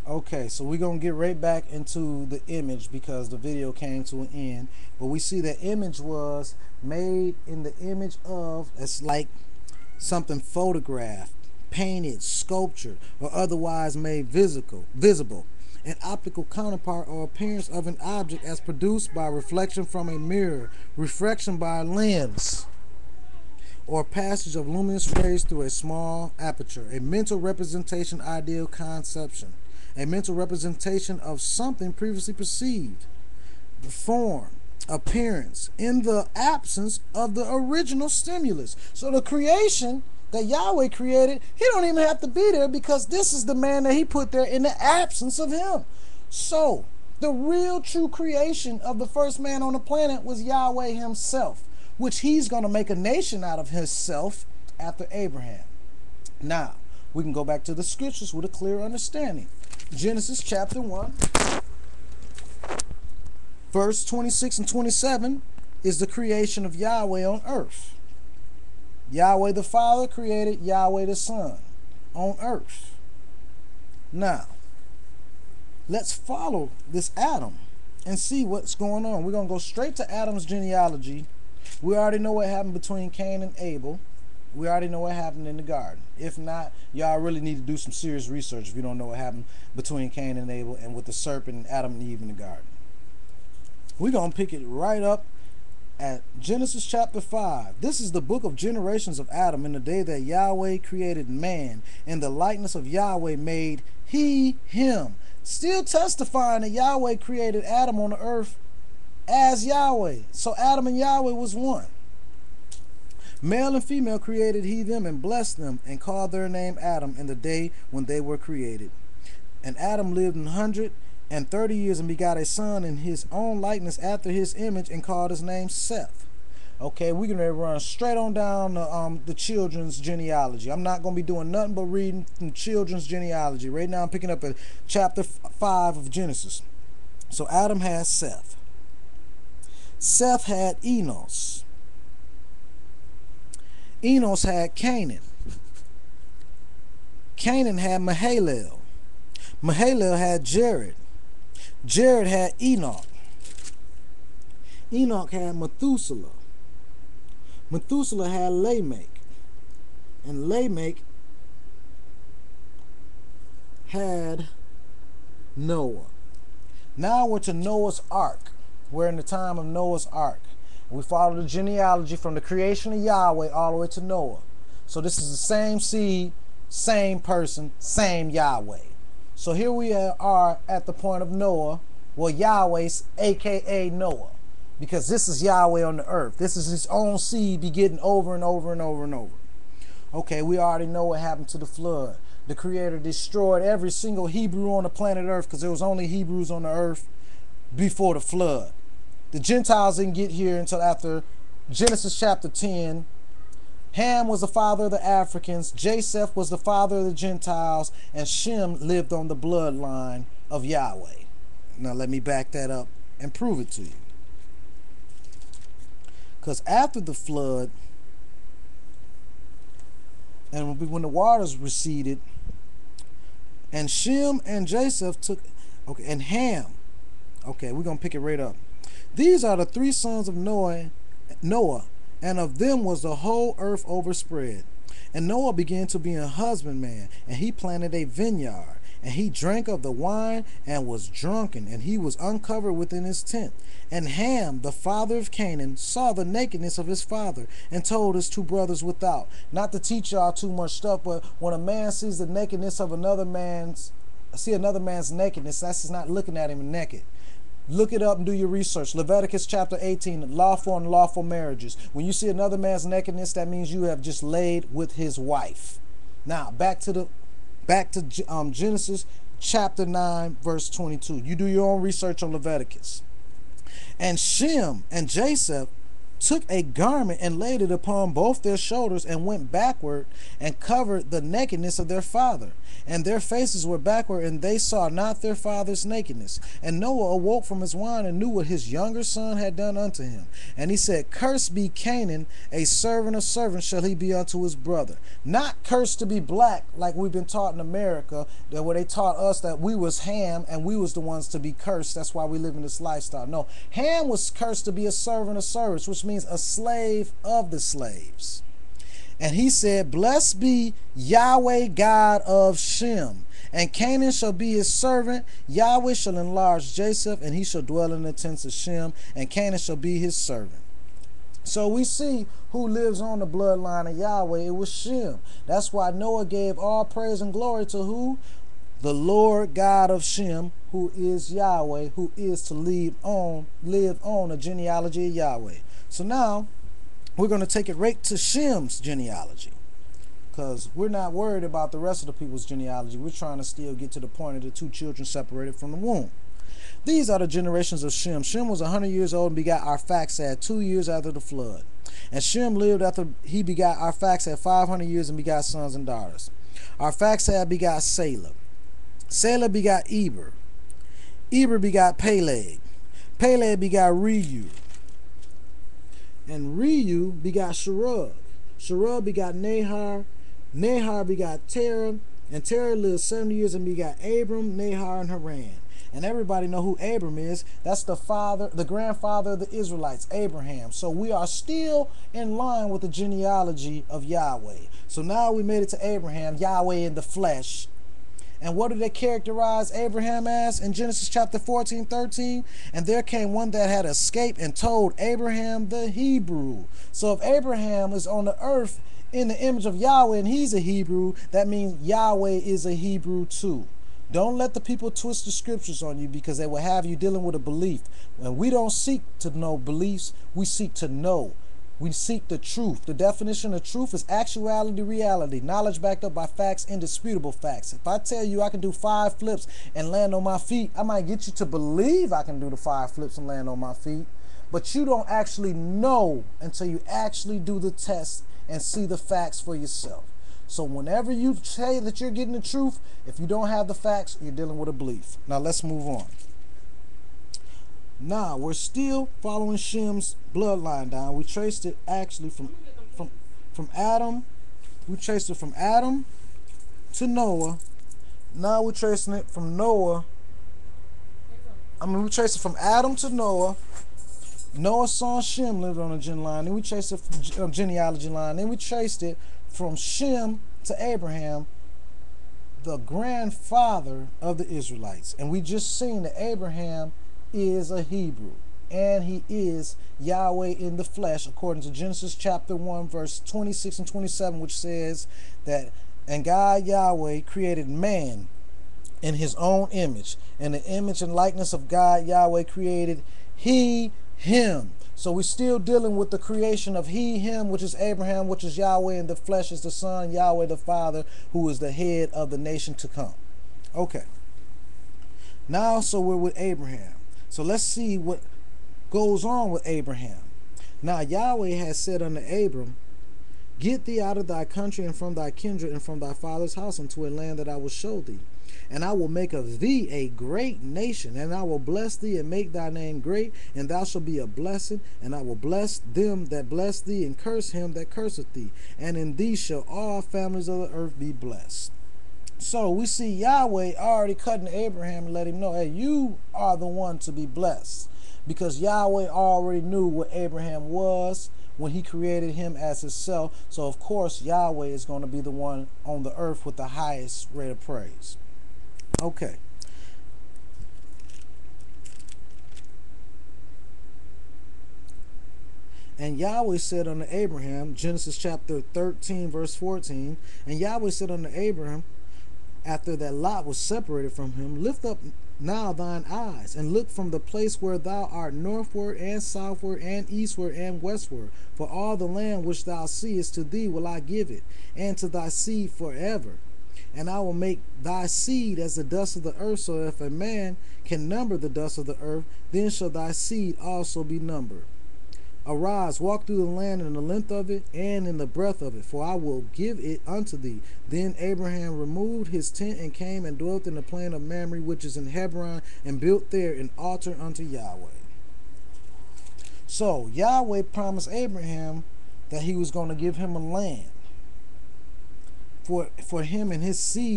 Okay, so we're going to get right back into the image because the video came to an end. But we see that image was made in the image of, it's like something photographed, painted, sculptured, or otherwise made visible. An optical counterpart or appearance of an object as produced by reflection from a mirror, refraction by a lens, or passage of luminous rays through a small aperture. A mental representation, ideal conception. A mental representation of something previously perceived. The form, appearance, in the absence of the original stimulus. So the creation that Yahweh created, he don't even have to be there because this is the man that he put there in the absence of him. So the real true creation of the first man on the planet was Yahweh himself, which he's going to make a nation out of himself after Abraham. Now, we can go back to the scriptures with a clear understanding. Genesis chapter 1, verse 26 and 27 is the creation of Yahweh on earth. Yahweh the Father created Yahweh the Son on earth. Now, let's follow this Adam and see what's going on. We're going to go straight to Adam's genealogy. We already know what happened between Cain and Abel. We already know what happened in the garden. If not, y'all really need to do some serious research if you don't know what happened between Cain and Abel and with the serpent and Adam and Eve in the garden. We're going to pick it right up at Genesis chapter 5. This is the book of generations of Adam. In the day that Yahweh created man, in the likeness of Yahweh made he him. Still testifying that Yahweh created Adam on the earth as Yahweh. So Adam and Yahweh was one. Male and female created he them and blessed them and called their name Adam in the day when they were created. And Adam lived 130 years and begot a son in his own likeness after his image and called his name Seth. Okay, we're going to run straight on down the children's genealogy. I'm not going to be doing nothing but reading from children's genealogy. Right now I'm picking up at chapter 5 of Genesis. So Adam had Seth. Seth had Enos. Enos had Canaan. Canaan had Mahalalel. Mahalalel had Jared. Jared had Enoch. Enoch had Methuselah. Methuselah had Lamech. And Lamech had Noah. Now we're to Noah's Ark. We're in the time of Noah's Ark. We follow the genealogy from the creation of Yahweh all the way to Noah. So this is the same seed, same person, same Yahweh. So here we are at the point of Noah. Well, Yahweh's aka Noah. Because this is Yahweh on the earth. This is his own seed begetting over and over and over and over. Okay, we already know what happened to the flood. The Creator destroyed every single Hebrew on the planet Earth because there was only Hebrews on the earth before the flood. The Gentiles didn't get here until after Genesis chapter 10. Ham was the father of the Africans, Japheth was the father of the Gentiles, and Shem lived on the bloodline of Yahweh. Now let me back that up and prove it to you. Because after the flood, and when the waters receded, and Shem and Japheth took, okay, and Ham, okay, we're going to pick it right up. These are the three sons of Noah, and of them was the whole earth overspread. And Noah began to be a husbandman, and he planted a vineyard, and he drank of the wine, and was drunken, and he was uncovered within his tent. And Ham, the father of Canaan, saw the nakedness of his father, and told his two brothers without. Not to teach y'all too much stuff, but when a man sees the nakedness of another man's nakedness, that's just not looking at him naked. Look it up and do your research. Leviticus chapter 18, lawful and unlawful marriages. When you see another man's nakedness, that means you have just laid with his wife. Now, back to Genesis chapter 9, verse 22. You do your own research on Leviticus. And Shem and Japheth took a garment and laid it upon both their shoulders and went backward and covered the nakedness of their father. And their faces were backward, and they saw not their father's nakedness. And Noah awoke from his wine and knew what his younger son had done unto him. And he said, Cursed be Canaan, a servant of servants shall he be unto his brother. Not cursed to be black like we've been taught in America, that where they taught us that we was Ham and we was the ones to be cursed. That's why we live in this lifestyle. No, Ham was cursed to be a servant of servants, which means a slave of the slaves. And he said, Blessed be Yahweh God of Shem, and Canaan shall be his servant. Yahweh shall enlarge Japheth, and he shall dwell in the tents of Shem, and Canaan shall be his servant. So we see who lives on the bloodline of Yahweh. It was Shem. That's why Noah gave all praise and glory to who? The Lord God of Shem, who is Yahweh, who is to live on the genealogy of Yahweh. So now we're going to take it right to Shem's genealogy, because we're not worried about the rest of the people's genealogy. We're trying to still get to the point of the two children separated from the womb. These are the generations of Shem. Shem was 100 years old and begot Arphaxad 2 years after the flood. And Shem lived after he begot Arphaxad 500 years and begot sons and daughters. Arphaxad begot Salah. Salah begot Eber. Eber begot Peleg. Peleg begot Reu. And Reu begot Sherug. Sherug begot Nahar. Nahar begot Terah. And Terah lived 70 years and begot Abram, Nahar, and Haran. And everybody know who Abram is. That's the grandfather of the Israelites, Abraham. So we are still in line with the genealogy of Yahweh. So now we made it to Abraham, Yahweh in the flesh. And what do they characterize Abraham as in Genesis chapter 14:13? And there came one that had escaped and told Abraham the Hebrew. So if Abraham is on the earth in the image of Yahweh and he's a Hebrew, that means Yahweh is a Hebrew too. Don't let the people twist the scriptures on you, because they will have you dealing with a belief. When we don't seek to know beliefs, we seek to know. We seek the truth. The definition of truth is actuality, reality, knowledge backed up by facts, indisputable facts. If I tell you I can do 5 flips and land on my feet, I might get you to believe I can do the 5 flips and land on my feet, but you don't actually know until you actually do the test and see the facts for yourself. So whenever you say that you're getting the truth, if you don't have the facts, you're dealing with a belief. Now let's move on. Now we're still following Shem's bloodline down. We traced it actually from Adam. We traced it from Adam to Noah. Now we're tracing it from Noah. We traced it from Adam to Noah. Noah's son Shem lived on a gen line. Then we traced it from genealogy line. Then we traced it from Shem to Abraham, the grandfather of the Israelites. And we just seen that Abraham is a Hebrew, and he is Yahweh in the flesh, according to Genesis chapter 1 verse 26 and 27, which says that, and God Yahweh created man in his own image, and the image and likeness of God Yahweh created he him. So we're still dealing with the creation of he, him, which is Abraham, which is Yahweh in the flesh, is the son, Yahweh the Father, who is the head of the nation to come. Okay. Now, so we're with Abraham. So let's see what goes on with Abraham. Now Yahweh has said unto Abram, Get thee out of thy country and from thy kindred and from thy father's house unto a land that I will show thee. And I will make of thee a great nation, and I will bless thee and make thy name great, and thou shalt be a blessing. And I will bless them that bless thee, and curse him that curseth thee. And in thee shall all families of the earth be blessed. So we see Yahweh already cutting Abraham and let him know, hey, you are the one to be blessed. Because Yahweh already knew what Abraham was when he created him as himself. So of course Yahweh is going to be the one on the earth with the highest rate of praise. Okay. And Yahweh said unto Abraham, Genesis chapter 13 verse 14, and Yahweh said unto Abraham, after that Lot was separated from him, Lift up now thine eyes, and look from the place where thou art northward and southward and eastward and westward. For all the land which thou seest, to thee will I give it, and to thy seed forever. And I will make thy seed as the dust of the earth, so if a man can number the dust of the earth, then shall thy seed also be numbered. Arise, walk through the land in the length of it and in the breadth of it, for I will give it unto thee. Then Abraham removed his tent and came and dwelt in the plain of Mamre, which is in Hebron, and built there an altar unto Yahweh. So Yahweh promised Abraham that he was going to give him a land for him and his seed